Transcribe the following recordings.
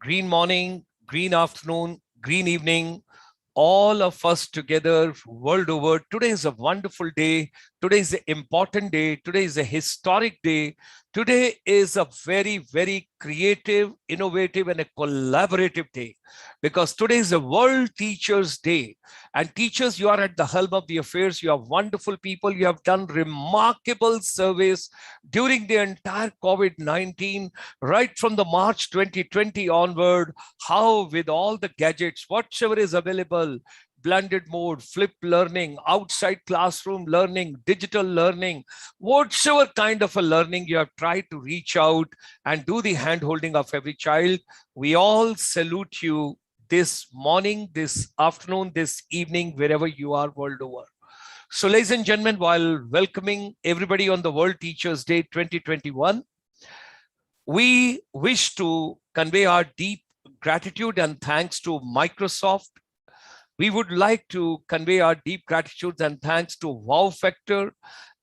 green morning, green afternoon, green evening, all of us together world over. Today is a wonderful day. Today is an important day. Today is a historic day. Today is a very, very creative, innovative, and a collaborative day because today is the World Teachers Day. And teachers, you are at the helm of the affairs. You are wonderful people. You have done remarkable service during the entire COVID-19, right from the March 2020 onward. How with all the gadgets, whatever is available, blended mode, flipped learning, outside classroom learning, digital learning, whatsoever kind of a learning you have tried to reach out and do the hand holding of every child, we all salute you this morning, this afternoon, this evening, wherever you are world over. So ladies and gentlemen, while welcoming everybody on the World Teachers Day 2021, we wish to convey our deep gratitude and thanks to Microsoft. We would like to convey our deep gratitude and thanks to Wow Factor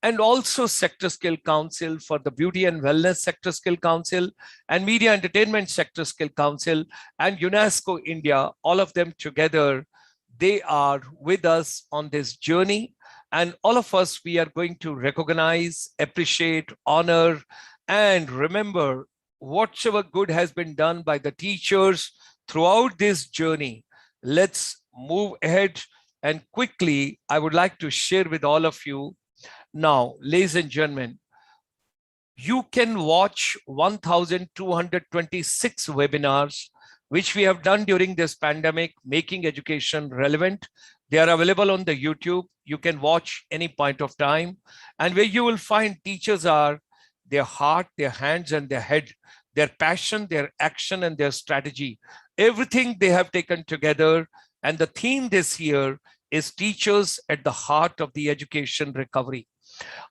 and also Sector Skill Council for the Beauty and Wellness Sector Skill Council and Media Entertainment Sector Skill Council and UNESCO India, all of them together. They are with us on this journey, and all of us, we are going to recognize, appreciate, honor, and remember whatever good has been done by the teachers throughout this journey. Let's move ahead, and quickly, I would like to share with all of you. Now, ladies and gentlemen, you can watch 1,226 webinars, which we have done during this pandemic, making education relevant. They are available on the YouTube. You can watch any point of time. And where you will find teachers are their heart, their hands, and their head, their passion, their action, and their strategy. Everything they have taken together. And the theme this year is teachers at the heart of the education recovery.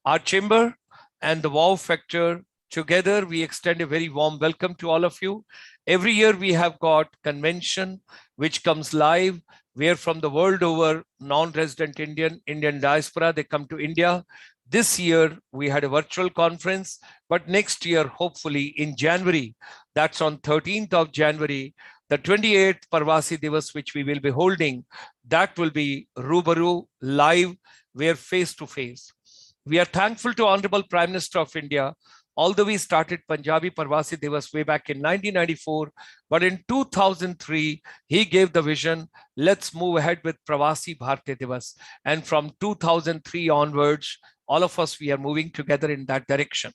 Our chamber and the Wow Factor, together we extend a very warm welcome to all of you. Every year we have got convention which comes live, where from the world over, non-resident Indian diaspora, they come to India. This year we had a virtual conference, but next year, hopefully in January, that's on 13th of January, the 28th Parvasi Divas, which we will be holding, that will be Rubaru live, where face to face. We are thankful to Honorable Prime Minister of India. Although we started Punjabi Parvasi Divas way back in 1994, but in 2003, he gave the vision, let's move ahead with Pravasi Bharatiya Divas. And from 2003 onwards, all of us, we are moving together in that direction.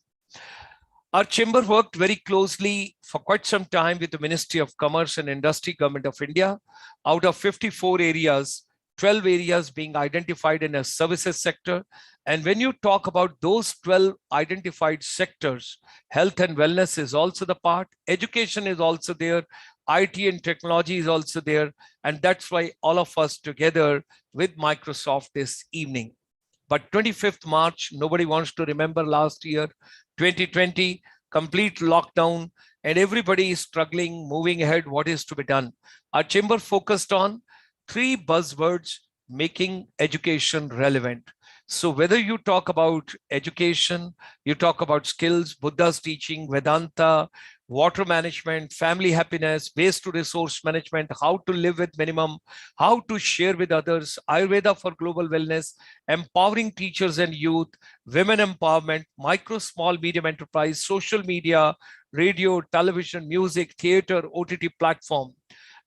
Our chamber worked very closely for quite some time with the Ministry of Commerce and Industry, Government of India. Out of 54 areas, 12 areas being identified in a services sector. And when you talk about those 12 identified sectors, health and wellness is also the part, education is also there, IT and technology is also there. And that's why all of us together with Microsoft this evening. But 25th March, nobody wants to remember last year, 2020, complete lockdown, and everybody is struggling, moving ahead, what is to be done. Our chamber focused on 3 buzzwords, making education relevant. So whether you talk about education, you talk about skills, Buddha's teaching, Vedanta, water management, family happiness, waste to resource management, how to live with minimum, how to share with others, Ayurveda for global wellness, empowering teachers and youth, women empowerment, micro, small, medium enterprise, social media, radio, television, music, theater, OTT platform.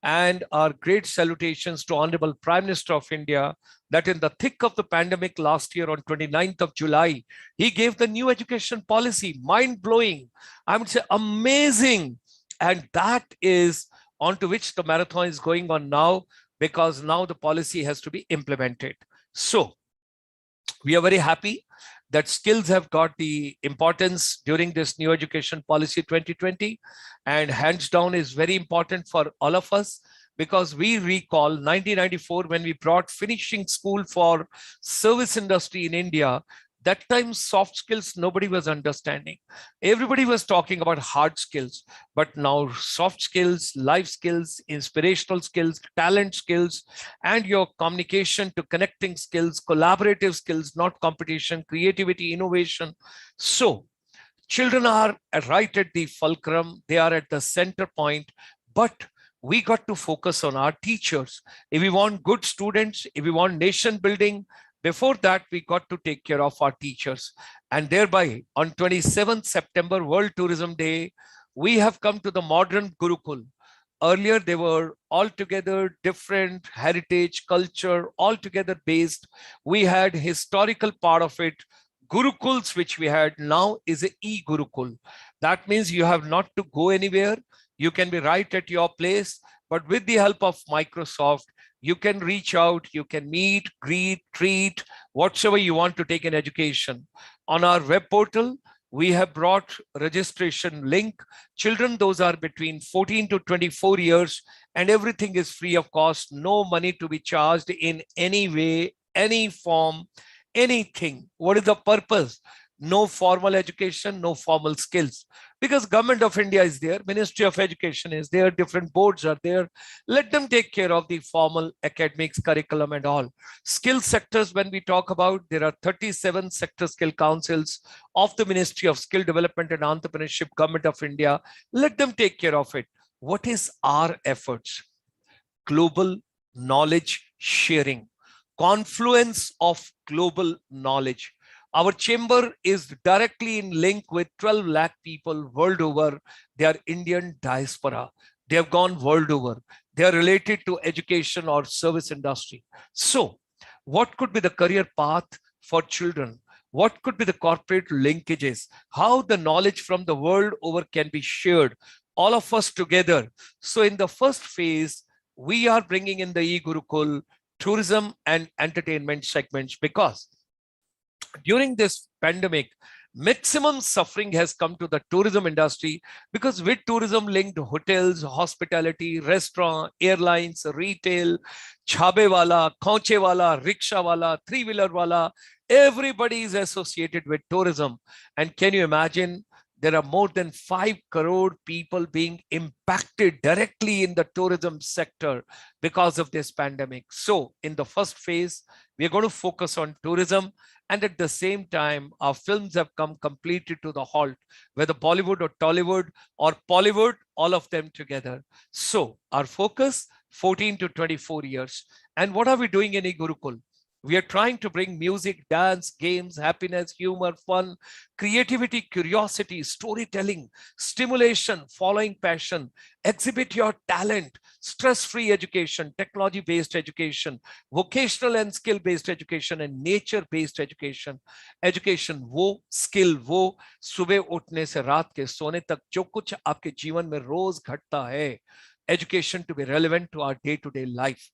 And our great salutations to Honorable Prime Minister of India, that in the thick of the pandemic last year on 29th of July, he gave the new education policy, mind-blowing, I would say amazing. And that is onto which the marathon is going on now, because now the policy has to be implemented. So we are very happy that skills have got the importance during this new education policy 2020, and hands down is very important for all of us, because we recall 1994 when we brought finishing school for service industry in India. That time soft skills nobody was understanding. Everybody was talking about hard skills, but now soft skills, life skills, inspirational skills, talent skills, and your communication to connecting skills, collaborative skills, not competition, creativity, innovation. So children are right at the fulcrum. They are at the center point. But we got to focus on our teachers. If we want good students, if we want nation building, before that, we got to take care of our teachers. And thereby, on 27th September, World Tourism Day, we have come to the modern Gurukul. Earlier, they were altogether different heritage, culture, altogether based. We had historical part of it. Gurukuls, which we had now, is a e-Gurukul. That means you have not to go anywhere. You can be right at your place, but with the help of Microsoft, you can reach out, you can meet, greet, treat, whatsoever you want to take in education. On our web portal, we have brought registration link. Children, those are between 14 to 24 years, and everything is free of cost, no money to be charged in any way, any form, anything. What is the purpose? No formal education, no formal skills. Because Government of India is there, Ministry of Education is there, different boards are there. Let them take care of the formal academics, curriculum and all. Skill sectors, when we talk about, there are 37 sector skill councils of the Ministry of Skill Development and Entrepreneurship, Government of India. Let them take care of it. What is our efforts? Global knowledge sharing, confluence of global knowledge. Our chamber is directly in link with 12 lakh people world over. They are Indian diaspora. They have gone world over. They are related to education or service industry. So what could be the career path for children? What could be the corporate linkages? How the knowledge from the world over can be shared, all of us together. So in the first phase, we are bringing in the e-Gurukul, tourism and entertainment segments, because during this pandemic, maximum suffering has come to the tourism industry, because with tourism linked hotels, hospitality, restaurant, airlines, retail, chabe wala, khonche wala, rickshaw wala, three-wheeler wala, everybody is associated with tourism. And can you imagine, there are more than 5 crore people being impacted directly in the tourism sector because of this pandemic. So in the first phase, we are going to focus on tourism. And at the same time, our films have come completely to the halt, whether Bollywood or Tollywood or Pollywood, all of them together. So our focus, 14 to 24 years. And what are we doing in e-Gurukul? We are trying to bring music, dance, games, happiness, humor, fun, creativity, curiosity, storytelling, stimulation, following passion, exhibit your talent, stress-free education, technology-based education, vocational and skill-based education, and nature-based education. Education वो skill वो सुबह उठने से रात के सोने तक जो कुछ आपके जीवन में रोज घटता है, education to be relevant to our day-to-day life.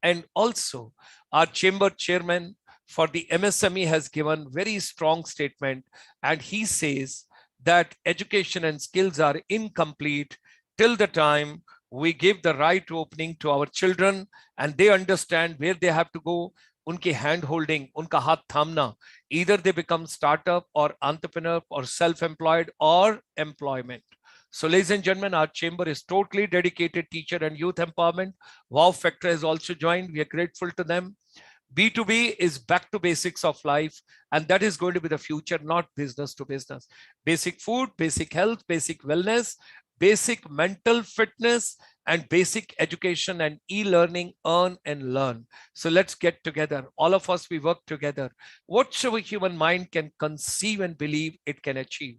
And also, our chamber chairman for the MSME has given very strong statement, and he says that education and skills are incomplete till the time we give the right opening to our children and they understand where they have to go. Unki hand holding, unka haath thamna, either they become startup or entrepreneur or self-employed or employment. So ladies and gentlemen, our chamber is totally dedicated teacher and youth empowerment. Wow Factor has also joined. We are grateful to them. B2B is back to basics of life, and that is going to be the future, not business to business. Basic food, basic health, basic wellness, basic mental fitness, and basic education and e-learning, earn and learn. So let's get together. All of us, we work together. Whatsoever human mind can conceive and believe, it can achieve.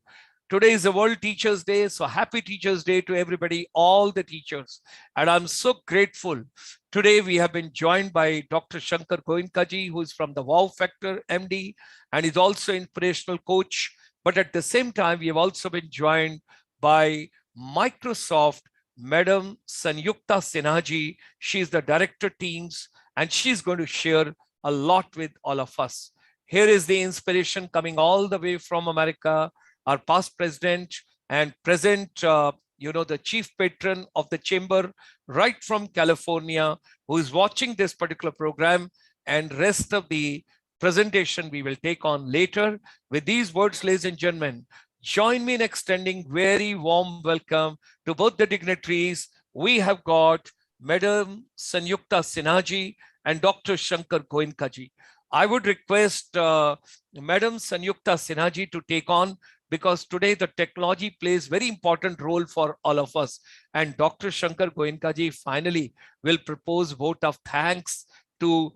Today is the World Teachers Day, so happy Teachers Day to everybody, all the teachers. And I'm so grateful. Today we have been joined by Dr. Shankar Goenkaji, who is from the Wow Factor MD, and is also an inspirational coach. But at the same time, we have also been joined by Microsoft, Madam Sanyukta Sinhaji. She is the Director Teams, and she's going to share a lot with all of us. Here is the inspiration coming all the way from America. Our past president and present, the chief patron of the chamber, right from California, who is watching this particular program, and rest of the presentation we will take on later. With these words, ladies and gentlemen, join me in extending very warm welcome to both the dignitaries. We have got Madam Sanyukta Sinhaji and Dr. Shankar Goenkaji. I would request Madam Sanyukta Sinhaji to take on. because today the technology plays very important role for all of us. And Dr. Shankar Goenka ji finally will propose vote of thanks to,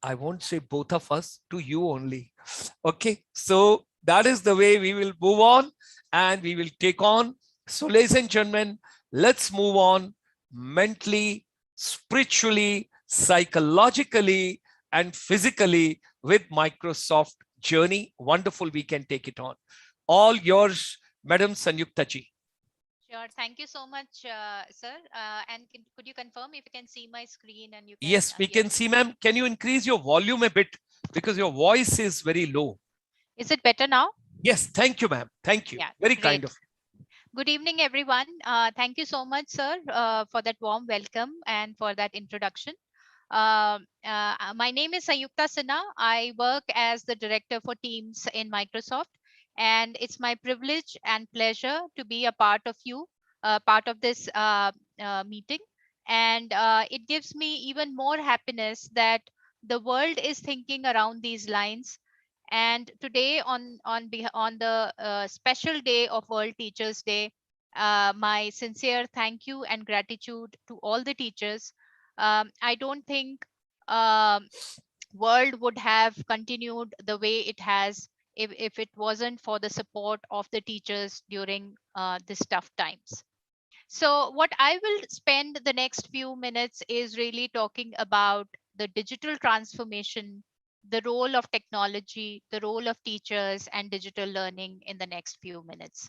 I won't say both of us, to you only. Okay, so that is the way we will move on and we will take on. So ladies and gentlemen, let's move on mentally, spiritually, psychologically, and physically with Microsoft journey. Wonderful, we can take it on. All yours, Madam Sanyukta ji. Sure. Thank you so much, sir. And could you confirm if you can see my screen and you can Yes, we hear can me? see, ma'am. Can you increase your volume a bit because your voice is very low? Is it better now? Yes, thank you, ma'am. Thank you. Yeah, Very kind of great. Good evening, everyone. Thank you so much, sir, for that warm welcome and for that introduction. My name is Sayukta Sinha. I work as the director for teams in Microsoft, and it's my privilege and pleasure to be a part of part of this meeting. And it gives me even more happiness that the world is thinking around these lines. And today, on the special day of World Teachers Day, my sincere thank you and gratitude to all the teachers. I don't think um, world would have continued the way it has if it wasn't for the support of the teachers during these tough times. So what I will spend the next few minutes is really talking about the digital transformation, the role of technology, the role of teachers and digital learning in the next few minutes.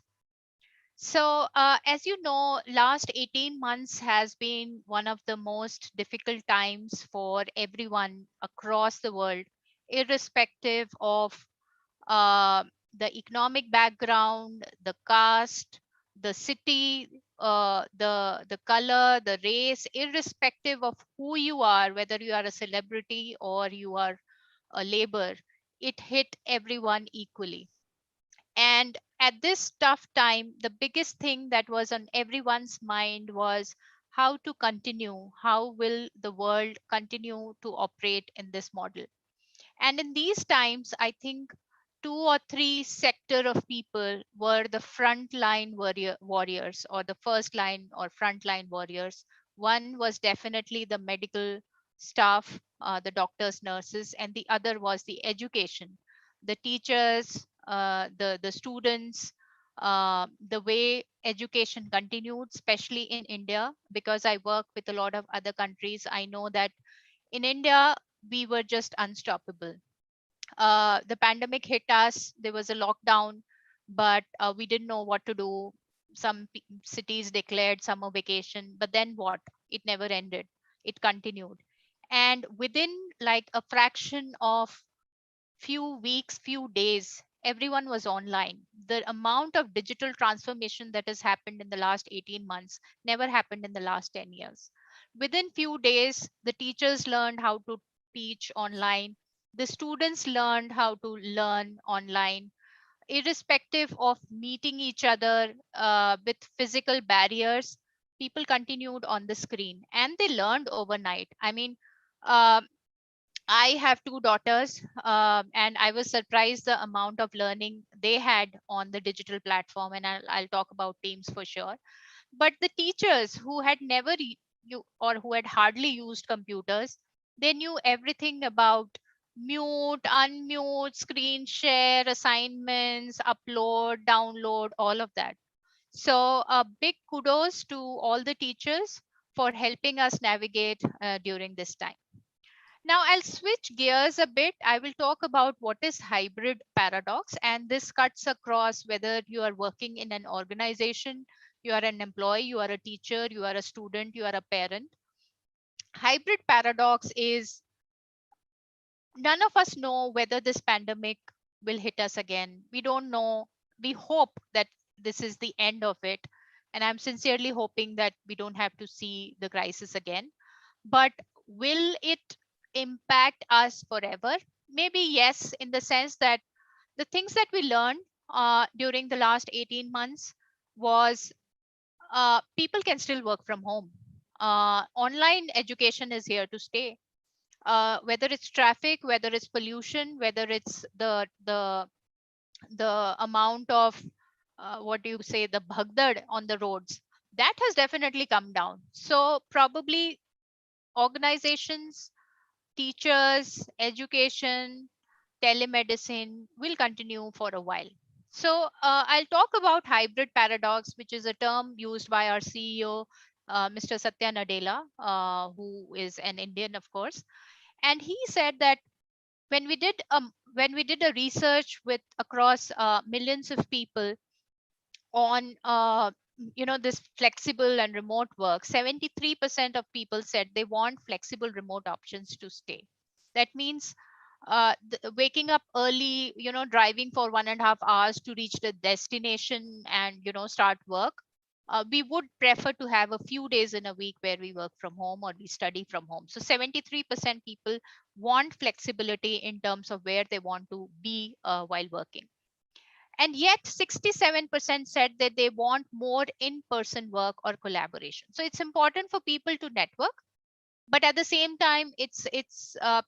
So, as you know, last 18 months has been one of the most difficult times for everyone across the world, irrespective of uh, the economic background, the caste, the city, the color, the race, irrespective of who you are, whether you are a celebrity or you are a labor, it hit everyone equally. And at this tough time, the biggest thing that was on everyone's mind was how to continue, how will the world continue to operate in this model. And in these times, I think two or three sector of people were the frontline warriors or the first line or frontline warriors. One was definitely the medical staff, the doctors, nurses, and the other was the education, the teachers, the students, the way education continued, especially in India, because I work with a lot of other countries. I know that in India, we were just unstoppable. The pandemic hit us, there was a lockdown, but we didn't know what to do. Some cities declared summer vacation, but then what? It never ended, it continued. And within like a fraction of few weeks, few days, everyone was online. The amount of digital transformation that has happened in the last 18 months never happened in the last 10 years. Within few days, the teachers learned how to teach online. The students learned how to learn online, irrespective of meeting each other with physical barriers. People continued on the screen and they learned overnight. I mean, um, I have two daughters, and I was surprised the amount of learning they had on the digital platform. And I'll talk about Teams for sure. But the teachers who had never or who had hardly used computers, they knew everything about mute, unmute, screen share, assignments, upload, download, all of that. So a big kudos to all the teachers for helping us navigate during this time. Now I'll switch gears a bit. I will talk about what is hybrid paradox, and this cuts across whether you are working in an organization, you are an employee, you are a teacher, you are a student, you are a parent. Hybrid paradox is none of us know whether this pandemic will hit us again. We don't know. We hope that this is the end of it. And I'm sincerely hoping that we don't have to see the crisis again. But will it impact us forever? Maybe yes, in the sense that the things that we learned during the last 18 months was people can still work from home. Online education is here to stay. Whether it's traffic, whether it's pollution, whether it's the amount of what do you say, the bhagdad on the roads, that has definitely come down. So probably organizations, teachers, education, telemedicine will continue for a while. So I'll talk about hybrid paradox, which is a term used by our CEO, Mr. Satya Nadella, who is an Indian, of course. And he said that when we did a research with across millions of people on this flexible and remote work, 73% of people said they want flexible remote options to stay. That means waking up early, driving for 1.5 hours to reach the destination and start work. We would prefer to have a few days in a week where we work from home or we study from home. So 73% people want flexibility in terms of where they want to be while working. And yet 67% said that they want more in-person work or collaboration. So it's important for people to network, but at the same time, it's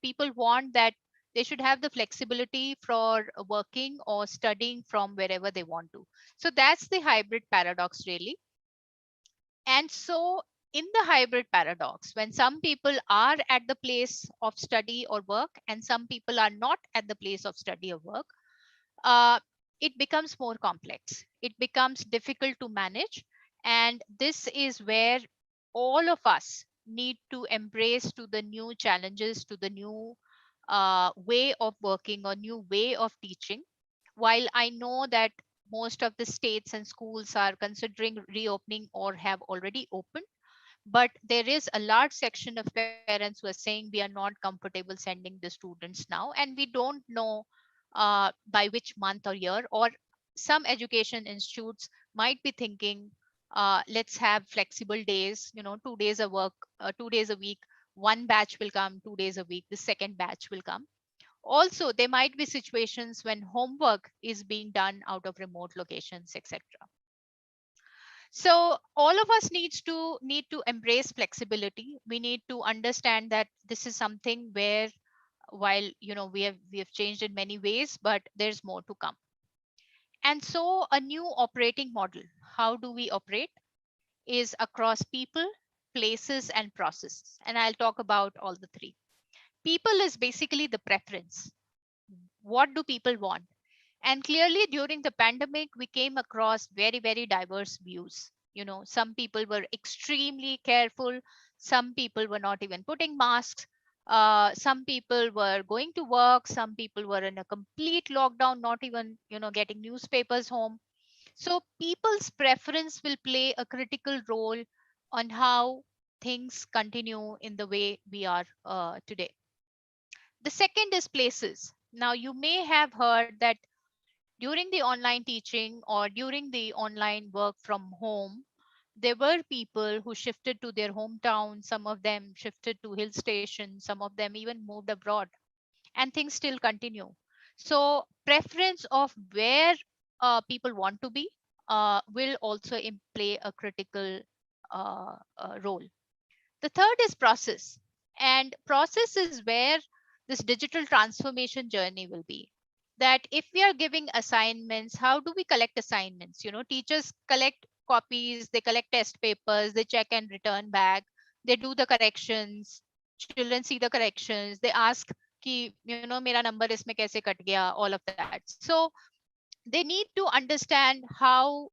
people want that they should have the flexibility for working or studying from wherever they want to. So that's the hybrid paradox, really. And so in the hybrid paradox, when some people are at the place of study or work and some people are not at the place of study or work, uh, it becomes more complex. It becomes difficult to manage. And this is where all of us need to embrace to the new challenges, to the new way of working or new way of teaching. While I know that most of the states and schools are considering reopening or have already opened, but there is a large section of parents who are saying we are not comfortable sending the students now, and we don't know by which month or year. Or some education institutes might be thinking, let's have flexible days, 2 days of work, 2 days a week. One batch will come 2 days a week, the second batch will come. Also, there might be situations when homework is being done out of remote locations, etc. So all of us need to embrace flexibility. We need to understand that this is something where, while we have changed in many ways, but there's more to come. And so a new operating model, how do we operate, is across people, places, and processes. And I'll talk about all the three. People is basically the preference. What do people want? And clearly, during the pandemic, we came across very, very diverse views. Some people were extremely careful. Some people were not even putting masks. Some people were going to work. Some people were in a complete lockdown, not even, getting newspapers home. So people's preference will play a critical role on how things continue in the way we are today. The second is places. Now, you may have heard that during the online teaching or during the online work from home, there were people who shifted to their hometown. Some of them shifted to hill stations. Some of them even moved abroad, and things still continue. So, preference of where people want to be will also play a critical role. The third is process. And process is where this digital transformation journey will be. That if we are giving assignments, how do we collect assignments? Teachers collect copies, they collect test papers, they check and return back, they do the corrections, children see the corrections, they ask कि मेरा number इसमें कैसे cut गया, all of that. So they need to understand how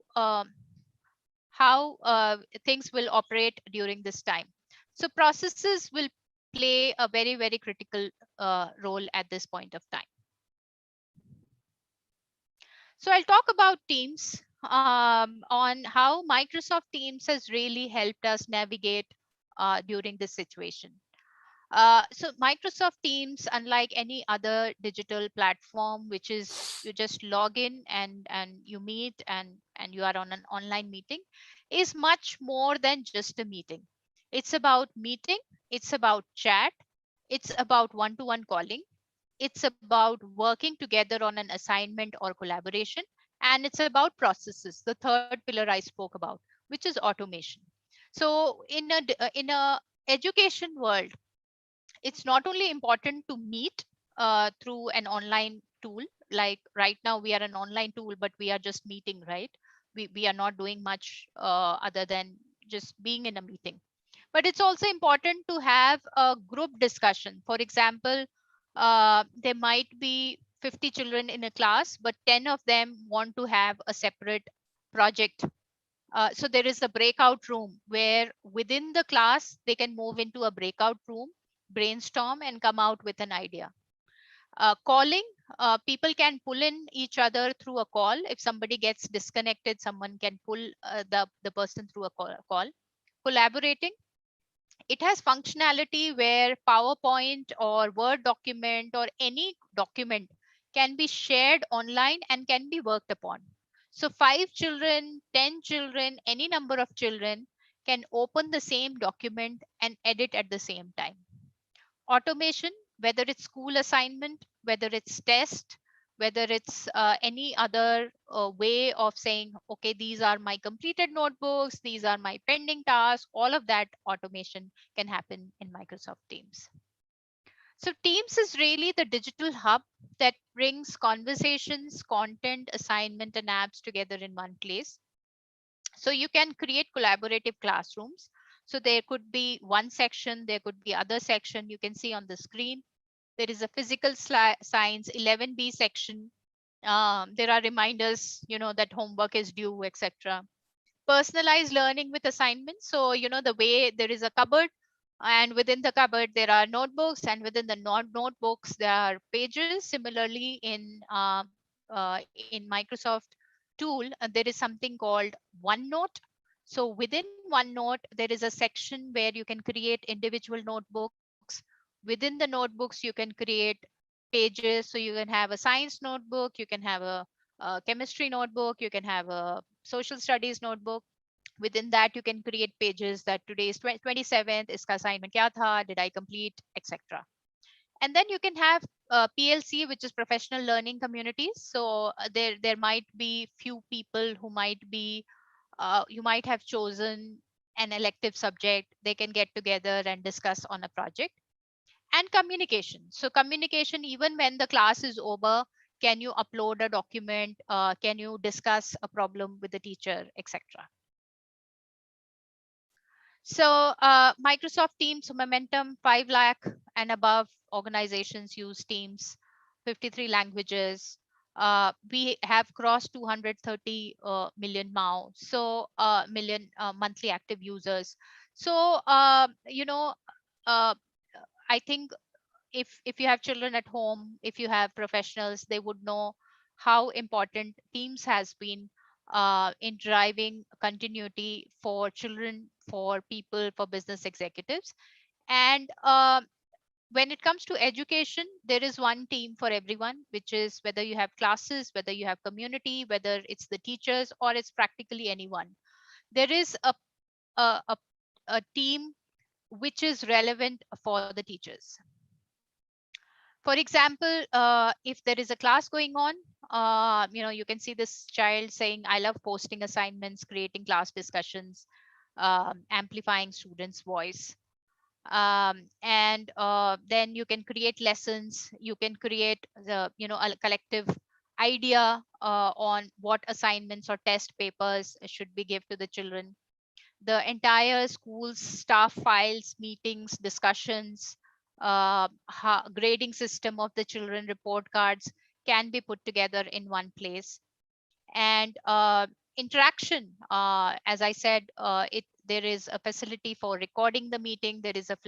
things will operate during this time. So processes will play a very, very critical role at this point of time. So I'll talk about Teams, on how Microsoft Teams has really helped us navigate during this situation. So Microsoft Teams, unlike any other digital platform, which is you just log in and you meet and you are on an online meeting, is much more than just a meeting. It's about meeting, it's about chat, it's about one-to-one calling, it's about working together on an assignment or collaboration, and it's about processes, the third pillar I spoke about, which is automation. So in a education world, it's not only important to meet through an online tool. Like right now we are an online tool, but we are just meeting, right? we are not doing much other than just being in a meeting. But it's also important to have a group discussion. For example, there might be 50 children in a class, but 10 of them want to have a separate project. So there is a breakout room where within the class they can move into a breakout room, brainstorm, and come out with an idea. Calling, people can pull in each other through a call. If somebody gets disconnected, someone can pull the person through a call. Collaborating, it has functionality where PowerPoint or Word document or any document can be shared online and can be worked upon. So 5 children, 10 children, any number of children can open the same document and edit at the same time. Automation, whether it's school assignment, whether it's test, whether it's any other way of saying, okay, these are my completed notebooks, these are my pending tasks, all of that automation can happen in Microsoft Teams. So Teams is really the digital hub that brings conversations, content, assignment, and apps together in one place. So you can create collaborative classrooms. So there could be one section, there could be other section. You can see on the screen, there is a physical science 11B section. There are reminders, that homework is due, etc. Personalized learning with assignments. So, the way there is a cupboard, and within the cupboard, there are notebooks, and within the notebooks, there are pages. Similarly, in Microsoft tool, there is something called OneNote. So within OneNote, there is a section where you can create individual notebooks. Within the notebooks, you can create pages. So you can have a science notebook, you can have a chemistry notebook, you can have a social studies notebook. Within that, you can create pages that today is 27th, iska assignment kya tha, did I complete, etc. And then you can have PLC, which is professional learning communities. So there might be few people who might be, you might have chosen an elective subject. They can get together and discuss on a project. And communication, so communication, even when the class is over, can you upload a document, can you discuss a problem with the teacher, etc. So Microsoft Teams momentum, 5 lakh and above organizations use Teams, 53 languages. We have crossed 230 million MAU, so million monthly active users. So uh, I think if you have children at home, if you have professionals, they would know how important Teams has been in driving continuity for children, for people, for business executives. And when it comes to education, there is one team for everyone, which is whether you have classes, whether you have community, whether it's the teachers, or it's practically anyone. There is a, a, a team which is relevant for the teachers. For example, if there is a class going on, you can see this child saying, I love posting assignments, creating class discussions, amplifying students' voice. And then you can create lessons, you can create a collective idea on what assignments or test papers should be given to the children. The entire school's staff files, meetings, discussions, grading system of the children, report cards can be put together in one place. And interaction, as I said, there is a facility for recording the meeting, there is a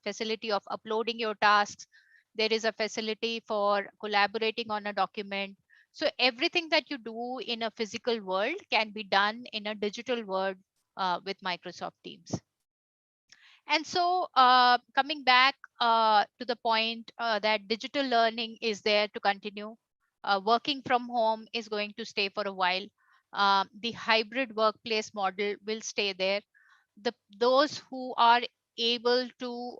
facility of uploading your tasks, there is a facility for collaborating on a document. So everything that you do in a physical world can be done in a digital world with Microsoft Teams. And so coming back to the point that digital learning is there to continue. Working from home is going to stay for a while. The hybrid workplace model will stay there. Those who are able to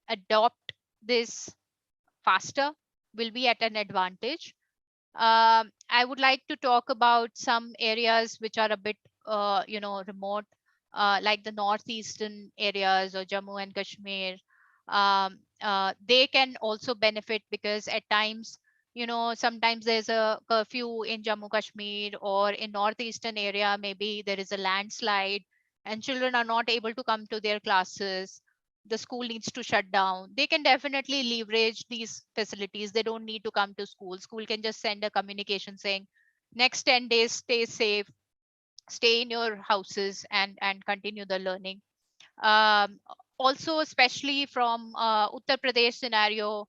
adopt this faster will be at an advantage. I would like to talk about some areas which are a bit, remote, like the northeastern areas or Jammu and Kashmir. They can also benefit because at times Sometimes there's a curfew in Jammu Kashmir, or in northeastern area, maybe there is a landslide and children are not able to come to their classes. The school needs to shut down. They can definitely leverage these facilities. They don't need to come to school. School can just send a communication saying, next 10 days, stay safe, stay in your houses, and continue the learning. um, Also, especially from Uttar Pradesh scenario,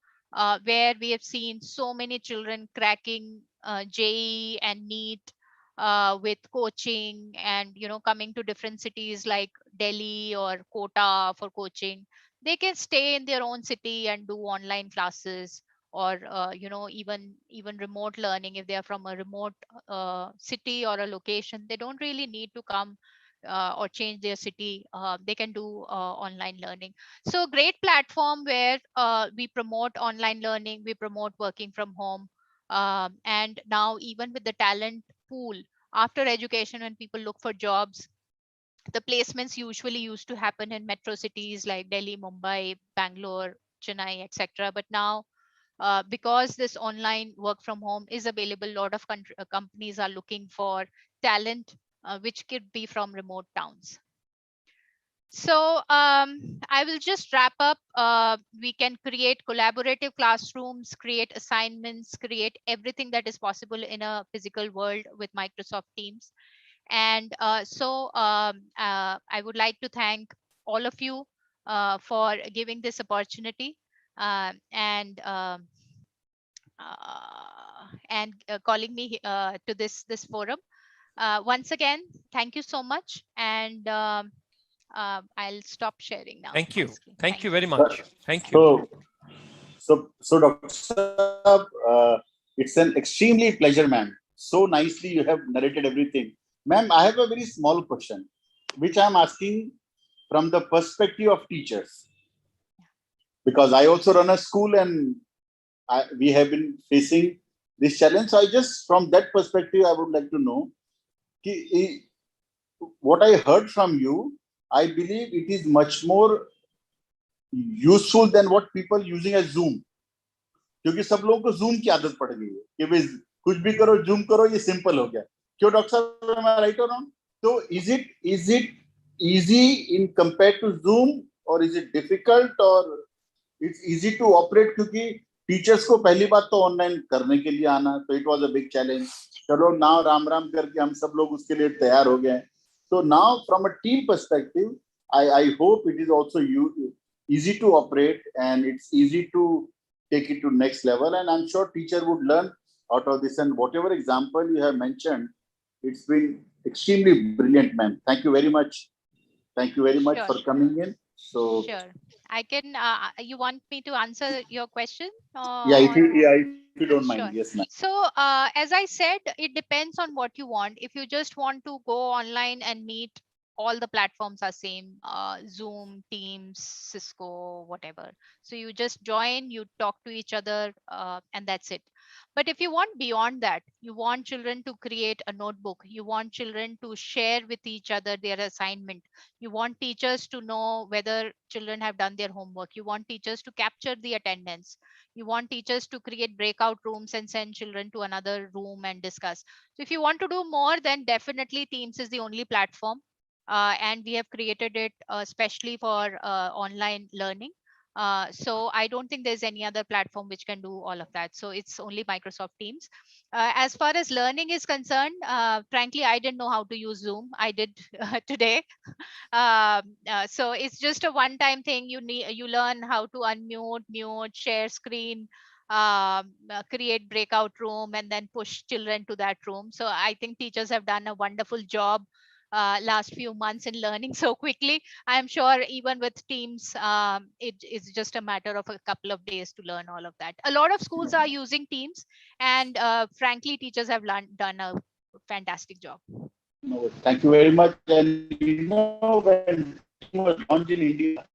where we have seen so many children cracking JEE and NEET with coaching, and coming to different cities like Delhi or Kota for coaching. They can stay in their own city and do online classes, or even remote learning. If they are from a remote city or a location, they don't really need to come or change their city. They can do online learning. So great platform where we promote online learning, we promote working from home. And now, even with the talent pool after education, when people look for jobs, the placements usually used to happen in metro cities like Delhi, Mumbai, Bangalore, Chennai, etc. But now, because this online work from home is available, a lot of companies are looking for talent, which could be from remote towns. So I will just wrap up. We can create collaborative classrooms, create assignments, create everything that is possible in a physical world with Microsoft Teams. And I would like to thank all of you for giving this opportunity, and calling me to this forum. Once again, thank you so much, and I'll stop sharing now Thank my you. screen. Thank you Thank you. very much. Thank you. So, Dr. Saab, it's an extremely pleasure, ma'am. So nicely you have narrated everything. Ma'am, I have a very small question, which I'm asking from the perspective of teachers. Because I also run a school, and we have been facing this challenge. So I just, from that perspective, I would like to know, what I heard from you, I believe it is much more useful than what people using as Zoom. क्योंकि सब लोगों को zoom की आदत पड़ गई है कि भाई कुछ भी करो, जूम करो, ये सिंपल हो गया. क्यों डॉक्टर साहब, am I right or wrong? तो is it easy in compared to Zoom, or is it difficult, or it's easy to operate? क्योंकि टीचर्स को पहली बात तो ऑनलाइन करने के लिए आना, तो it was a big challenge. चलो नाउ राम राम करके हम सब लोग उसके लिए तैयार हो गए. तो now from a team perspective, I hope it is also easy to operate, and it's easy to take it to next level, and I'm sure teacher would learn out of this. And whatever example you have mentioned, it's been extremely brilliant, man. Thank you very much. Thank you very much Sure, for coming in. So sure. I can. You want me to answer your question, yeah, or? if you don't mind, yes, Sure. ma'am. So, as I said, it depends on what you want. If you just want to go online and meet, all the platforms are same, Zoom, Teams, Cisco, whatever. So you just join, you talk to each other, and that's it. But if you want beyond that, you want children to create a notebook, you want children to share with each other their assignment, you want teachers to know whether children have done their homework, you want teachers to capture the attendance, you want teachers to create breakout rooms and send children to another room and discuss. So if you want to do more, then definitely Teams is the only platform. And we have created it especially for online learning. So I don't think there's any other platform which can do all of that. So it's only Microsoft Teams. As far as learning is concerned, frankly, I didn't know how to use Zoom. I did today. So it's just a one-time thing. You learn how to unmute, mute, share screen, create breakout room, and then push children to that room. So I think teachers have done a wonderful job last few months in learning so quickly. I'm sure even with Teams, it is just a matter of a couple of days to learn all of that. A lot of schools are using Teams, and frankly, teachers have done a fantastic job. No, thank you very much. And when Team was launched in India,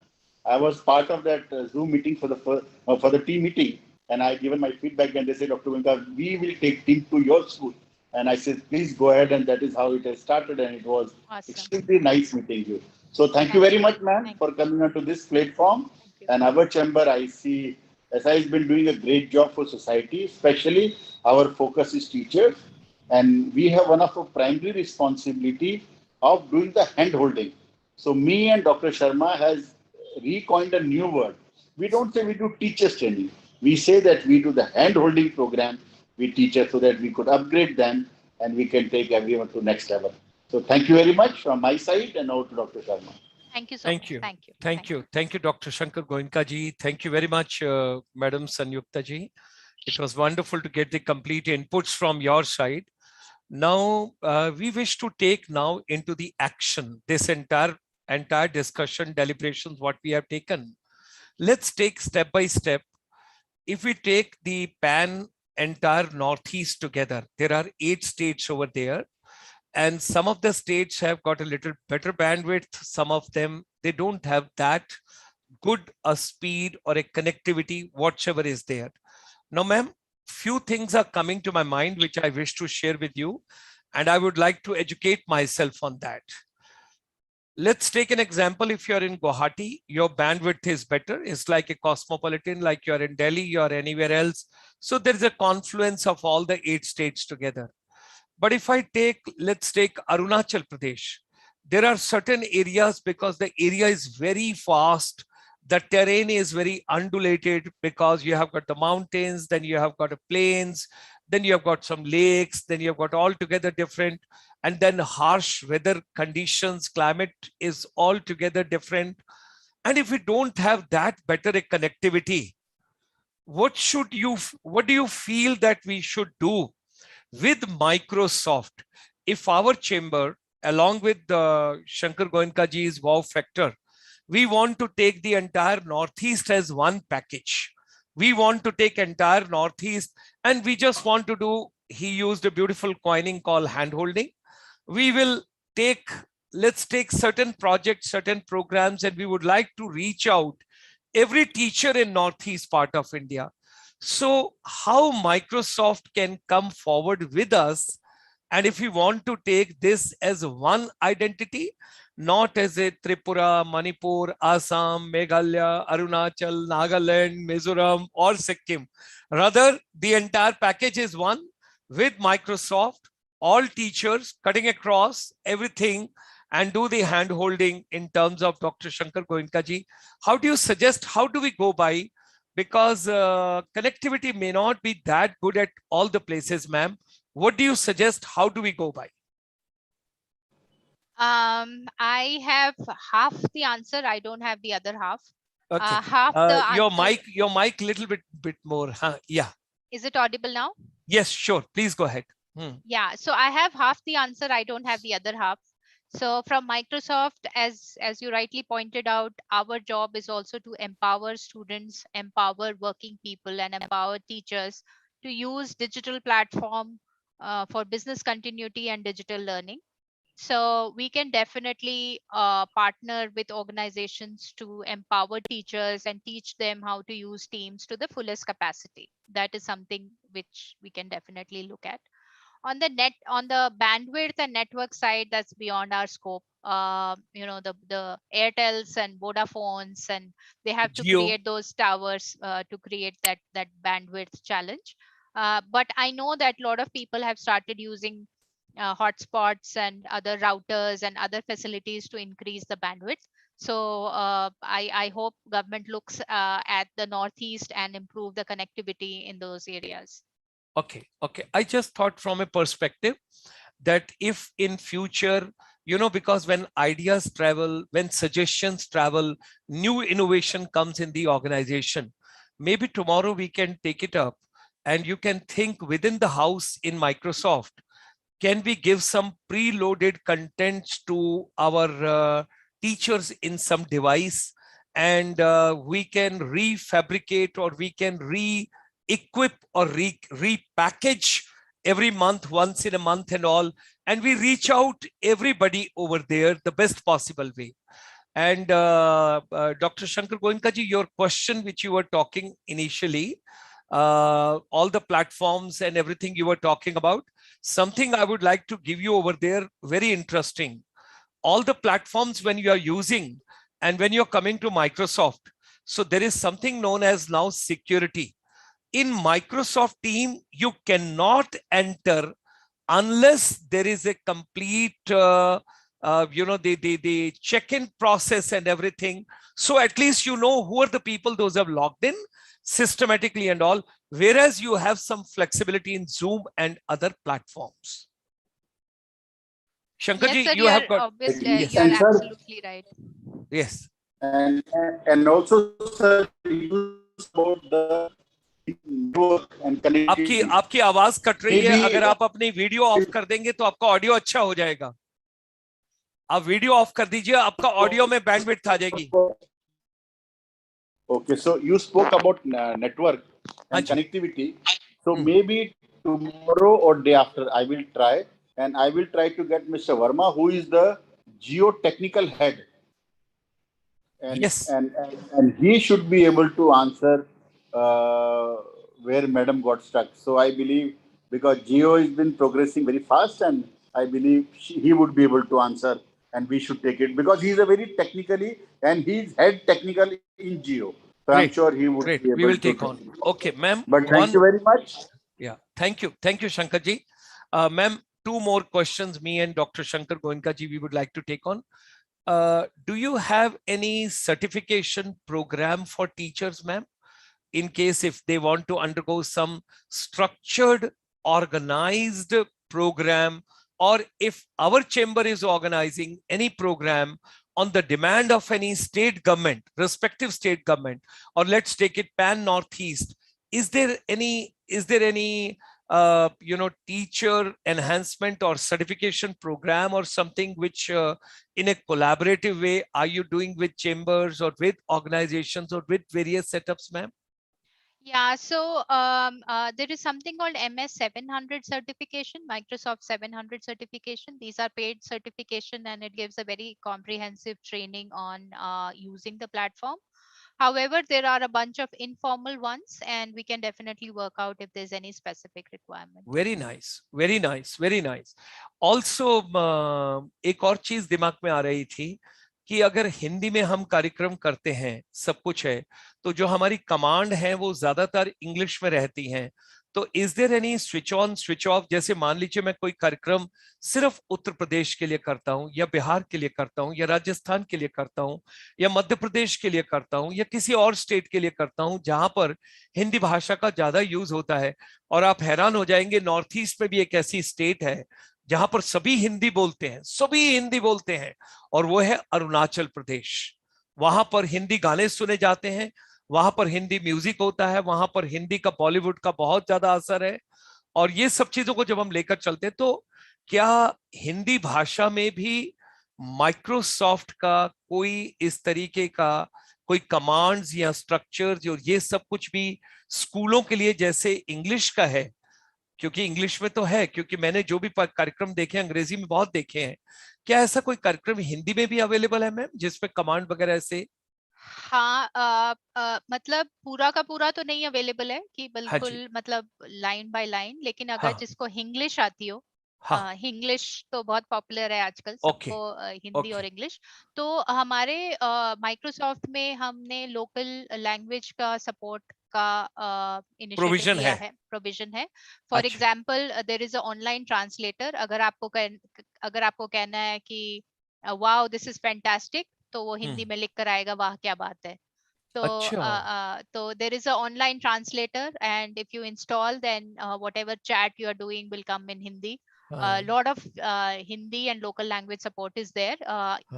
I was part of that Zoom meeting for the team meeting, and I given my feedback, and they said, Dr. Vinka, we will take team to your school. And I said, please go ahead, and that is how it has started, and it was Awesome. extremely nice meeting you. So thank you Thank very you. much, ma'am, Thank for you. coming onto this platform. Thank you. And our chamber, I see SI has been doing a great job for society, especially our focus is teachers. And we have one of our primary responsibility of doing the hand holding. So me and Dr. Sharma has recoined a new word. We don't say we do teachers training. We say that we do the hand holding program. We teach us so that we could upgrade them and we can take everyone to next level. So thank you very much from my side and now to Dr. Sharma. Thank you so Thank much. you. Thank you. Thank you. Thank you, Dr. Shankar Goenka ji. Thank you very much, Madam Sanyukta ji. It was wonderful to get the complete inputs from your side. Now, we wish to take now into the action this entire discussion, deliberations, what we have taken. Let's take step by step. If we take the entire Northeast together, there are 8 states over there. And some of the states have got a little better bandwidth. Some of them, they don't have that good a speed or a connectivity, whatever is there. Now, ma'am, few things are coming to my mind, which I wish to share with you. And I would like to educate myself on that. Let's take an example. If you're in Guwahati, your bandwidth is better. It's like a cosmopolitan, like you're in Delhi or anywhere else. So there's a confluence of all the 8 states together. But if I take, let's take Arunachal Pradesh, there are certain areas because the area is very vast. The terrain is very undulated because you have got the mountains, then you have got the plains, then you have got some lakes, then you have got altogether different, and then harsh weather conditions, climate is altogether different. And if we don't have that better a connectivity, what do you feel that we should do with Microsoft? If our chamber, along with the Shankar Goenka ji's wow factor, we want to take the entire Northeast as one package. We want to take entire Northeast and we just want to do, he used a beautiful coining called handholding. We will take, let's take certain projects, certain programs, and we would like to reach out every teacher in Northeast part of India. So how Microsoft can come forward with us, and if we want to take this as one identity, not as a Tripura, Manipur, Assam, Meghalaya, Arunachal, Nagaland, Mizoram, or Sikkim. Rather, the entire package is one with Microsoft, all teachers cutting across everything and do the hand holding in terms of Dr. Shankar Goenka ji. How do you suggest, how do we go by? Because connectivity may not be that good at all the places, ma'am. What do you suggest? How do we go by? I have half the answer. I don't have the other half. Okay. Half the answer. Your mic little bit more. Huh? Yeah. Is it audible now? Yes, sure. Please go ahead. Yeah. So I have half the answer. I don't have the other half. So from Microsoft, as you rightly pointed out, our job is also to empower students, empower working people, and empower teachers to use digital platform for business continuity and digital learning. So we can definitely partner with organizations to empower teachers and teach them how to use Teams to the fullest capacity. That is something which we can definitely look at. On the bandwidth and network side, that's beyond our scope. The Airtels and Vodafones, and they have to Geo. create those towers to create that bandwidth challenge. But I know that a lot of people have started using hotspots and other routers and other facilities to increase the bandwidth. So I hope government looks at the Northeast and improve the connectivity in those areas. Okay. I just thought from a perspective that if in future, because when ideas travel, when suggestions travel, new innovation comes in the organization, maybe tomorrow we can take it up and you can think within the house in Microsoft, can we give some preloaded contents to our teachers in some device, and we can refabricate or we can re-equip or repackage every month, once in a month and all, and we reach out everybody over there the best possible way. And Dr. Shankar Goenka ji, your question which you were talking initially, all the platforms and everything you were talking about, something I would like to give you over there, very interesting. All the platforms when you are using and when you're coming to Microsoft, So there is something known as now security. In Microsoft Team, you cannot enter unless there is a complete, the check-in process and everything. So at least you know who are the people those have logged in systematically and all, whereas you have some flexibility in Zoom and other platforms. Shankar Yes, ji, sir, you have got, obviously, yes. you're And sir, absolutely right. Yes. and also sir, use about the network and connectivity. आपकी आवाज cut रही है. Maybe अगर आप अपनी video of कर देंगे तो आपका ऑडियो अच्छा हो जाएगा. आप वीडियो ऑफ कर दीजिए, आपका ऑडियो में बैंडविड्थ आ जाएगी. okay, so you spoke about network and हाँ जी. connectivity. So maybe tomorrow or day after, I will try, and I will try to get Mr. Verma, who is the geotechnical head, and Yes. and he should be able to answer where Madam got stuck. So I believe because Geo has been progressing very fast, and I believe he would be able to answer, and we should take it because he's a very technically and he's head technical in Geo. So I'm Great. sure he would Great. be We able will to take on. Okay, ma'am. But thank you very much. Yeah. Thank you. Thank you, Shankar ji. Ma'am, two more questions me and Dr. Shankar Goenka ji we would like to take on. Do you have any certification program for teachers, ma'am? In case if they want to undergo some structured, organized program, or if our chamber is organizing any program on the demand of any state government, respective state government, or let's take it pan Northeast, is there any teacher enhancement or certification program or something which in a collaborative way are you doing with chambers or with organizations or with various setups, ma'am? Yeah, so there is something called MS 700 certification, Microsoft 700 certification. These are paid certification and it gives a very comprehensive training on using the platform. However, there are a bunch of informal ones and we can definitely work out if there's any specific requirement. Very nice, very nice, very nice. Also, एक और चीज दिमाग में आ रही थी कि अगर हिंदी में हम कार्यक्रम करते हैं, सब कुछ है, तो जो हमारी कमांड है वो ज्यादातर इंग्लिश में रहती हैं. तो is there any switch on switch off? जैसे मान लीजिए मैं कोई कार्यक्रम सिर्फ उत्तर प्रदेश के लिए करता हूं या बिहार के लिए करता हूं या राजस्थान के लिए करता हूं या मध्य प्रदेश के लिए करता हूं या किसी और स्टेट के लिए करता हूं जहां पर हिंदी भाषा का ज्यादा यूज होता है. और आप हैरान हो जाएंगे, नॉर्थ ईस्ट में भी एक ऐसी स्टेट है जहां पर सभी हिंदी बोलते हैं, सभी हिंदी बोलते हैं, और वो है अरुणाचल प्रदेश. वहां पर हिंदी गाने सुने जाते हैं, वहां पर हिंदी म्यूजिक होता है, वहां पर हिंदी का बॉलीवुड का बहुत ज्यादा असर है. और ये सब चीजों को जब हम लेकर चलते हैं तो क्या हिंदी भाषा में भी माइक्रोसॉफ्ट का कोई इस तरीके का कोई कमांड्स या स्ट्रक्चर्स और ये सब कुछ भी स्कूलों के लिए जैसे इंग्लिश का है? क्योंकि इंग्लिश में तो है, क्योंकि मैंने जो भी कार्यक्रम देखे अंग्रेजी में बहुत देखे हैं. क्या ऐसा कोई कार्यक्रम हिंदी में भी अवेलेबल है मैम जिसमें कमांड वगैरह ऐसे? हाँ, मतलब पूरा का पूरा तो नहीं अवेलेबल है कि हाँ बिल्कुल जी. मतलब लाइन बाय लाइन, लेकिन अगर हाँ. जिसको इंग्लिश आती हो, हाँ. इंग्लिश तो बहुत पॉपुलर है आजकल, ओके. सबको हिंदी और ओके. इंग्लिश. तो हमारे माइक्रोसॉफ्ट में हमने लोकल लैंग्वेज का सपोर्ट का इनिशिएटिव प्रोविजन लिया है. है, प्रोविजन है. फॉर अच्छा. Example there is a online translator. अगर आपको कहना है कि वाओ दिस इज फैंटास्टिक, तो वो हिंदी में लिख कर आएगा वाह क्या बात है. अच्छा. So there is a online translator, and if you install, then whatever chat you are doing will come in Hindi. A lot of Hindi and local language support is there.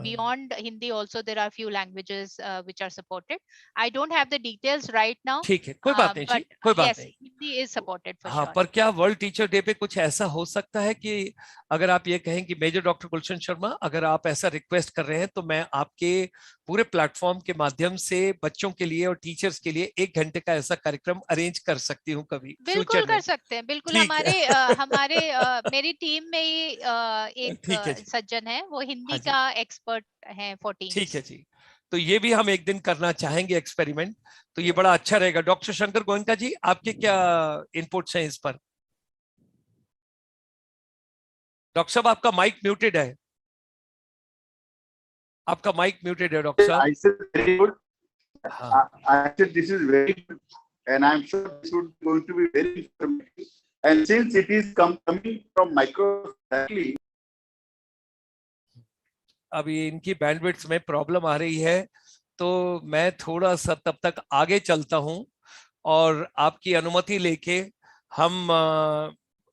Beyond Hindi also there are few languages which are supported. I don't have the details right now, ठीक है, कोई बात नहीं जी, but कोई बात yes, नहीं. Hindi is supported for हाँ, sure. पर क्या वर्ल्ड टीचर डे पे कुछ ऐसा हो सकता है कि अगर आप ये कहें कि मेजर डॉक्टर गुलशन शर्मा, अगर आप ऐसा रिक्वेस्ट कर रहे हैं तो मैं आपके पूरे प्लेटफॉर्म के माध्यम से बच्चों के लिए और टीचर्स के लिए 1 घंटे का ऐसा कार्यक्रम अरेंज कर सकती हूँ कभी बिल्कुल फ्यूचर में? कर सकते हैं, बिल्कुल. ठीक है. हमारे मेरी टीम में ही एक ठीक है जी. सज्जन है, वो हाँ हिंदी जी. का एक्सपर्ट है फॉर ठीक है टीम्स. जी. तो ये भी हम एक दिन करना चाहेंगे एक्सपेरिमेंट, तो ये बड़ा अच्छा रहेगा. डॉक्टर शंकर गोयनका जी, आपके क्या इनपुट्स हैं इस पर? डॉक्टर साहब आपका माइक म्यूटेड है. आपका माइक म्यूटेड है डॉक्टर साहब. I said very good. I said this is very good, and I'm sure this would going to be very informative. And since it is coming from Microsoft directly, अभी इनकी bandwidth में problem आ रही है, तो मैं थोड़ा सा तब तक आगे चलता हूं और आपकी अनुमति लेके हम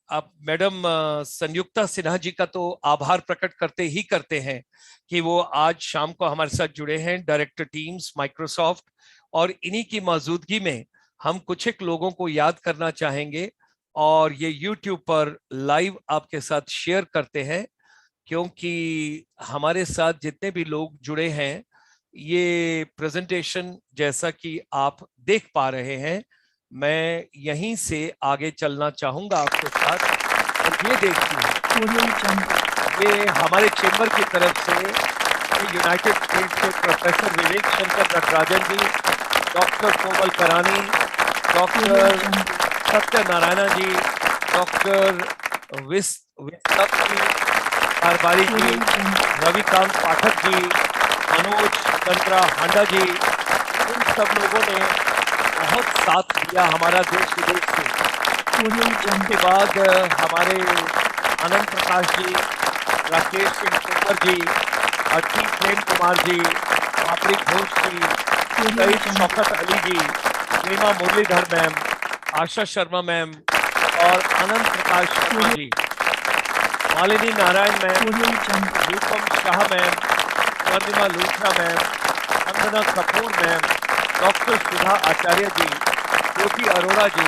आप मैडम संयुक्ता सिन्हा जी का तो आभार प्रकट करते ही करते हैं कि वो आज शाम को हमारे साथ जुड़े हैं, डायरेक्टर टीम्स माइक्रोसॉफ्ट, और इन्हीं की मौजूदगी में हम कुछ एक लोगों को याद करना चाहेंगे और ये यूट्यूब पर लाइव आपके साथ शेयर करते हैं, क्योंकि हमारे साथ जितने भी लोग जुड़े हैं, ये प्रेजेंटेशन जैसा कि आप देख पा रहे हैं, मैं यहीं से आगे चलना चाहूंगा आपके साथ। और ये देखिए, ये हमारे चेंबर की तरफ से यूनाइटेड स्टेट्स के प्रोफेसर विवेक शंकर नटराजन जी, डॉक्टर कोमल करानी, डॉक्टर सत्यनारायण जी, डॉक्टर विस्तप जी, कारबारी जी, रविकांत पाठक जी, मनोज चंद्रा हांडा जी, इन सब लोगों ने बहुत साथ दिया हमारा देश विदेश से। उसके बाद हमारे आनंद प्रकाश जी, राकेश सिंह तोमर जी, अटी प्रेम कुमार जी, पापड़ी घोष जी, सईद शौकत अली जी, रीमा मुरलीधर मैम, आशा शर्मा मैम और Anand Prakash Sharma ji, Malini Narayan ma'am, Rupam Shah ma'am, Swarnima Luthra ma'am, Anjana Kapoor ma'am, doctor Sudha Acharya ji, Jyoti Arora ji,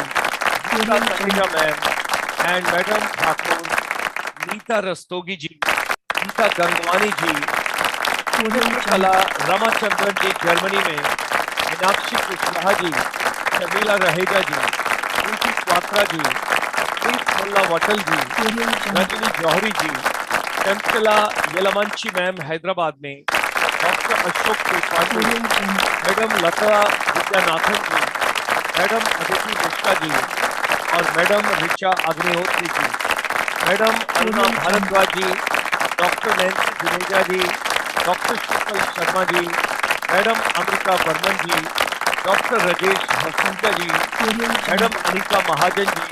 Geeta Sameeja ma'am and madam Thakur, Neeta Rastogi ji, Geeta Gangwani ji, Kala Ramachandran ji Germany में, मीनाक्षी कुशवाहा जी, शमीला रहेजा जी, तुलसी स्वात्रा जी, मुल्ला वटल जी, रजनी जौहरी जी, चंचला यलमंची मैम हैदराबाद में, doctor Ashok Tripathi, madam Lata Vidyanathan ji, madam Aditi Mishra ji और madam Richa Agnihotri ji, madam Aruna Bhardwaj ji, doctor Nancy Juneja ji, doctor Sheetal Sharma ji, madam Amrita Barman ji, doctor Rajesh Hasanja ji, madam Anita Mahajan ji,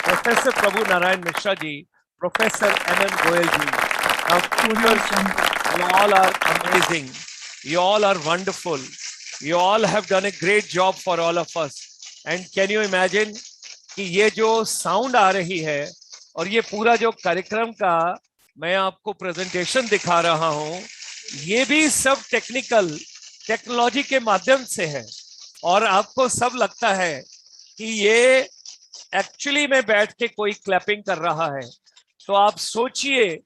professor Prabhu Narayan Mishra ji, professor M Goyal ji. Now, teachers, you all are amazing. You all are wonderful. You all have done a great job for all of us. And can you imagine कि ये जो sound आ रही है और ये पूरा जो कार्यक्रम का मैं आपको प्रेजेंटेशन दिखा रहा हूँ, ये भी सब टेक्नोलॉजी के माध्यम से है. और आपको सब लगता है कि ये एक्चुअली में बैठ के कोई क्लैपिंग कर रहा है. तो आप सोचिए,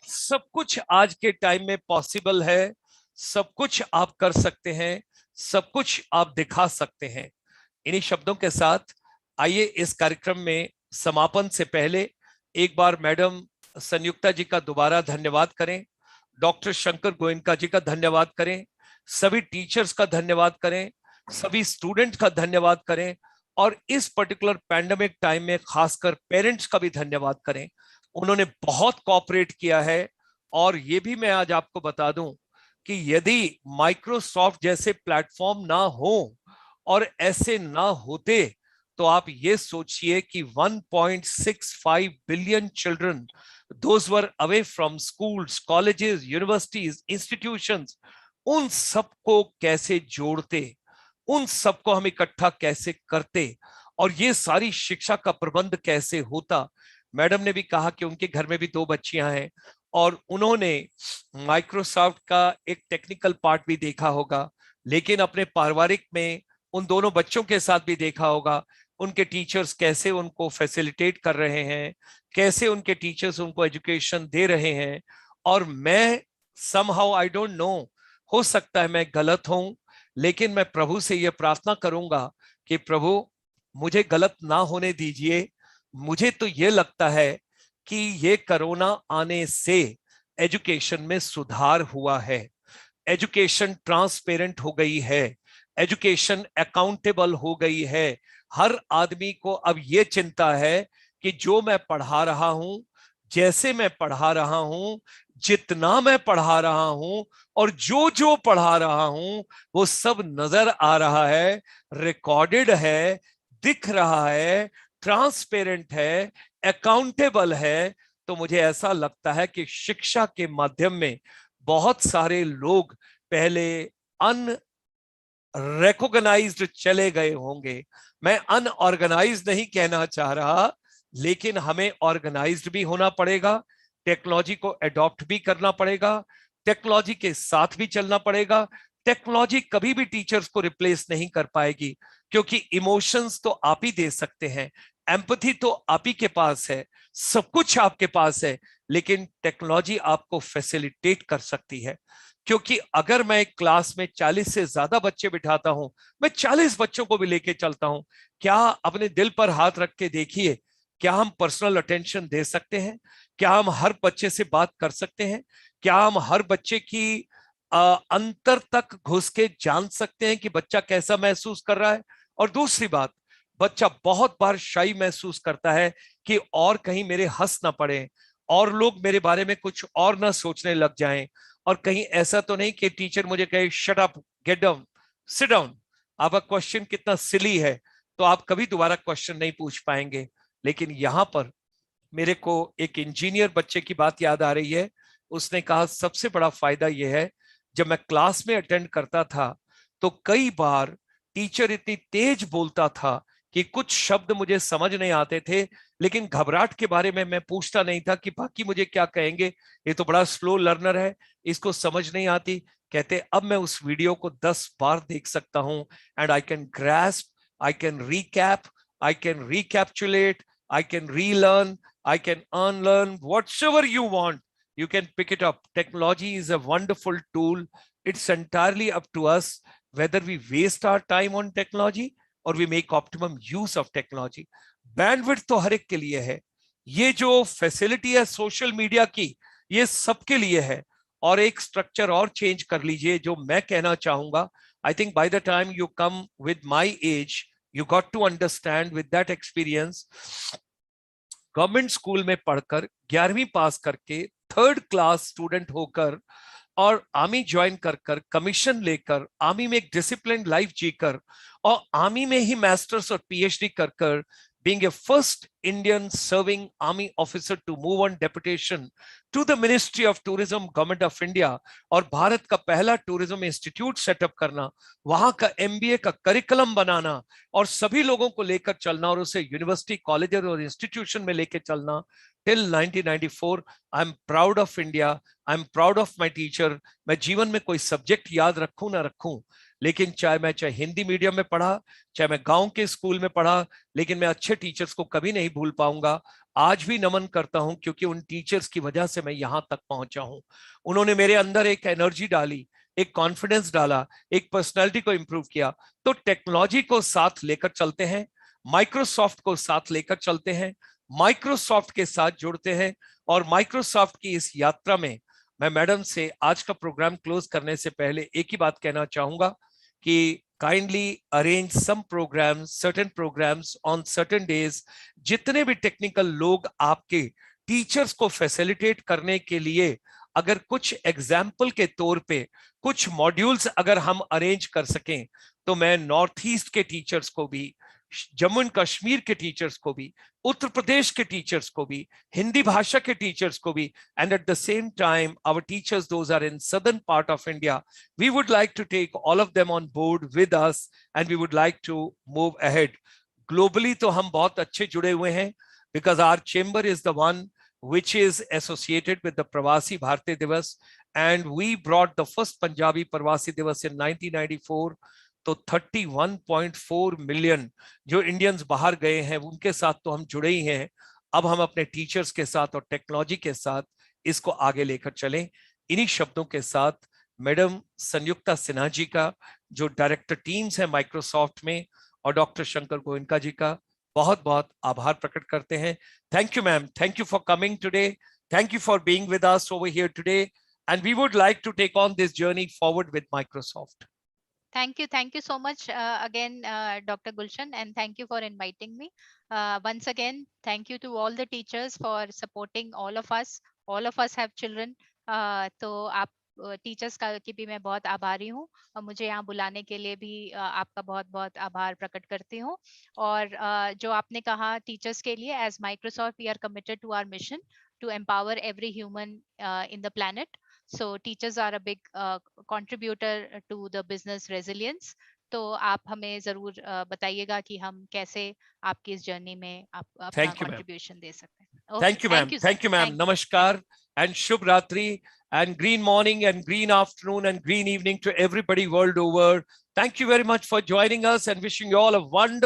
सब कुछ आज के टाइम में पॉसिबल है, सब कुछ आप कर सकते हैं, सब कुछ आप दिखा सकते हैं. इन्हीं शब्दों के साथ आइए इस कार्यक्रम में समापन से पहले एक बार मैडम संयुक्ता जी का दोबारा धन्यवाद करें, डॉक्टर शंकर गोयनका जी का धन्यवाद करें, सभी टीचर्स का धन्यवाद करें, सभी स्टूडेंट का धन्यवाद करें और इस पर्टिकुलर पैंडेमिक टाइम में खासकर पेरेंट्स का भी धन्यवाद करें. उन्होंने बहुत कोऑपरेट किया है. और ये भी मैं आज आपको बता दूं कि यदि माइक्रोसॉफ्ट जैसे प्लेटफॉर्म ना हो और ऐसे ना होते तो आप ये सोचिए कि 1.65 billion children, those were away from schools, colleges, universities, institutions, उन सबको कैसे जोड़ते, उन सबको हम इकट्ठा कैसे करते और ये सारी शिक्षा का प्रबंध कैसे होता. मैडम ने भी कहा कि उनके घर में भी 2 बच्चियां हैं और उन्होंने माइक्रोसॉफ्ट का एक टेक्निकल पार्ट भी देखा होगा, लेकिन अपने पारिवारिक में उन दोनों बच्चों के साथ भी देखा होगा उनके टीचर्स कैसे उनको फैसिलिटेट कर रहे हैं, कैसे उनके टीचर्स उनको एजुकेशन दे रहे हैं. और मैं समहाउ आई डोंट नो, हो सकता है मैं गलत हूं, लेकिन मैं प्रभु से यह प्रार्थना करूंगा कि प्रभु मुझे गलत ना होने दीजिए. मुझे तो ये लगता है कि ये कोरोना आने से एजुकेशन में सुधार हुआ है, एजुकेशन ट्रांसपेरेंट हो गई है, एजुकेशन अकाउंटेबल हो गई है. हर आदमी को अब ये चिंता है कि जो मैं पढ़ा रहा हूं, जैसे मैं पढ़ा रहा हूं, जितना मैं पढ़ा रहा हूं और जो जो पढ़ा रहा हूं वो सब नजर आ रहा है, रिकॉर्डेड है, दिख रहा है, ट्रांसपेरेंट है, अकाउंटेबल है। तो मुझे ऐसा लगता है कि शिक्षा के माध्यम में बहुत सारे लोग पहले अनरिकॉग्नाइज्ड चले गए होंगे। मैं अनऑर्गेनाइज्ड नहीं कहना चाह रहा, लेकिन हमें ऑर्गेनाइज्ड भी होना पड़ेगा, टेक्नोलॉजी को अडॉप्ट भी करना पड़ेगा, टेक्नोलॉजी के साथ भी चलना पड़ेगा। टेक्नोलॉजी कभी भी टीचर्स को रिप्लेस नहीं कर पाएगी, क्योंकि इमोशंस तो आप ही दे सकते हैं, एम्पैथी तो आप ही के पास है, सब कुछ आपके पास है, लेकिन टेक्नोलॉजी आपको फैसिलिटेट कर सकती है। क्योंकि अगर मैं एक क्लास में 40 से ज्यादा बच्चे बिठाता हूं, मैं 40 बच्चों को भी लेके चलता हूं, क्या अपने दिल पर हाथ रख के देखिए, क्या हम पर्सनल अटेंशन दे सकते हैं? क्या हम हर बच्चे से बात कर सकते हैं? क्या हम हर बच्चे की अंतर तक घुस के जान सकते हैं कि बच्चा कैसा महसूस कर रहा है? और दूसरी बात, बच्चा बहुत बार शाई महसूस करता है कि और कहीं मेरे हंस ना पड़े, और लोग मेरे बारे में कुछ और ना सोचने लग जाएं, और कहीं ऐसा तो नहीं कि टीचर मुझे कहे shut up, get down, sit down, आपका क्वेश्चन कितना सिली है, तो आप कभी दोबारा क्वेश्चन नहीं पूछ पाएंगे। लेकिन यहां पर मेरे को एक इंजीनियर बच्चे की बात याद आ रही है। उसने कहा सबसे बड़ा फायदा यह है, जब मैं क्लास में अटेंड करता था तो कई बार टीचर इतनी तेज बोलता था कि कुछ शब्द मुझे समझ नहीं आते थे, लेकिन घबराहट के बारे में मैं पूछता नहीं था कि बाकी मुझे क्या कहेंगे, ये तो बड़ा स्लो लर्नर है, इसको समझ नहीं आती। कहते अब मैं उस वीडियो को 10 बार देख सकता हूं, and I can grasp, I can recap, I can recapitulate, I can relearn, I can unlearn, whatsoever you want. You can pick it up. Technology is a wonderful tool. It's entirely up to us whether we waste our time on technology or we make optimum use of technology. Bandwidth तो हर एक के लिए है। ये जो facility है social media की, ये सबके लिए है। और एक स्ट्रक्चर और चेंज कर लीजिए जो मैं कहना चाहूंगा। I think by the time you come with my age, you got to understand with that experience, government school में पढ़कर 11वीं पास करके 3rd क्लास स्टूडेंट होकर और आर्मी ज्वाइन कर कर कमीशन लेकर आर्मी में एक डिसिप्लिन लाइफ जीकर और आर्मी में ही मास्टर्स और पीएचडी कर कर being a first Indian serving army officer to move on deputation to the Ministry of Tourism, Government of India, और भारत का पहला टूरिज्म इंस्टीट्यूट सेटअप करना, वहां का एमबीए का करिकुलम बनाना और सभी लोगों को लेकर चलना और उसे यूनिवर्सिटी, कॉलेज और इंस्टीट्यूशन में लेकर चलना till 1994। I am proud of India, I am proud of my teacher. मैं जीवन में कोई सब्जेक्ट याद रखूं ना रखूं, लेकिन चाहे हिंदी मीडियम में पढ़ा, चाहे मैं गांव के स्कूल में पढ़ा, लेकिन मैं अच्छे टीचर्स को कभी नहीं भूल पाऊंगा। आज भी नमन करता हूं, क्योंकि उन टीचर्स की वजह से मैं यहां तक पहुंचा हूं। उन्होंने मेरे अंदर एक एनर्जी डाली, एक कॉन्फिडेंस डाला, एक पर्सनालिटी को इंप्रूव किया। तो टेक्नोलॉजी को साथ लेकर चलते हैं, माइक्रोसॉफ्ट को साथ लेकर चलते हैं, माइक्रोसॉफ्ट के साथ जुड़ते हैं, और माइक्रोसॉफ्ट की इस यात्रा में मैं मैडम से आज का प्रोग्राम क्लोज करने से पहले एक ही बात कहना चाहूंगा कि kindly arrange some programs, certain programs on certain days. जितने भी टेक्निकल लोग आपके टीचर्स को फैसिलिटेट करने के लिए, अगर कुछ एग्जाम्पल के तौर पे कुछ मॉड्यूल्स अगर हम अरेंज कर सकें, तो मैं नॉर्थ ईस्ट के टीचर्स को भी, जम्मू एंड कश्मीर के टीचर्स को भी, उत्तर प्रदेश के टीचर्स को भी, हिंदी भाषा के टीचर्स को भी, and at the same time our teachers those are in southern part of India, we would like to take all of them on board with us and we would like to move ahead. Globally तो हम बहुत अच्छे जुड़े हुए हैं, because our chamber is the one which is associated with the Pravasi Bharatiya Divas, and we brought the first Punjabi Pravasi Divas in 1994. तो 31.4 million जो Indians बाहर गए हैं उनके साथ तो हम जुड़े ही हैं। अब हम अपने टीचर्स के साथ और टेक्नोलॉजी के साथ इसको आगे लेकर चलें। इन्हीं शब्दों के साथ मैडम संयुक्ता सिन्हा जी का, जो डायरेक्टर टीम्स है माइक्रोसॉफ्ट में, और डॉक्टर शंकर गोयनका जी का बहुत बहुत आभार प्रकट करते हैं। Thank you ma'am, thank you for coming today, thank you for being with us over here today, and we would like to take on this journey forward with Microsoft. Thank you so much again, Dr. Gulshan, and thank you for inviting me. Once again, thank you to all the teachers for supporting all of us. All of us have children. तो आप teachers का की भी मैं बहुत आभारी हूँ और मुझे यहाँ बुलाने के लिए भी आपका बहुत बहुत आभार प्रकट करती हूँ। और जो आपने कहा टीचर्स के लिए, as Microsoft we are committed to our mission to empower every human in the planet. So teachers are a big contributor to the business resilience. तो आप हमें जरूर बताइएगा कि हम कैसे आपकी इस जर्नी में आप अपना Thank you, ma'am. कंट्रीब्यूशन दे सकते हैं। Thank okay, you, ma'am. Thank you sir, Thank you, ma'am. Thank you. Namaskar and Shubh Ratri and green morning and green afternoon and green evening to everybody world over. Thank you very much for joining us and wishing you all a wonderful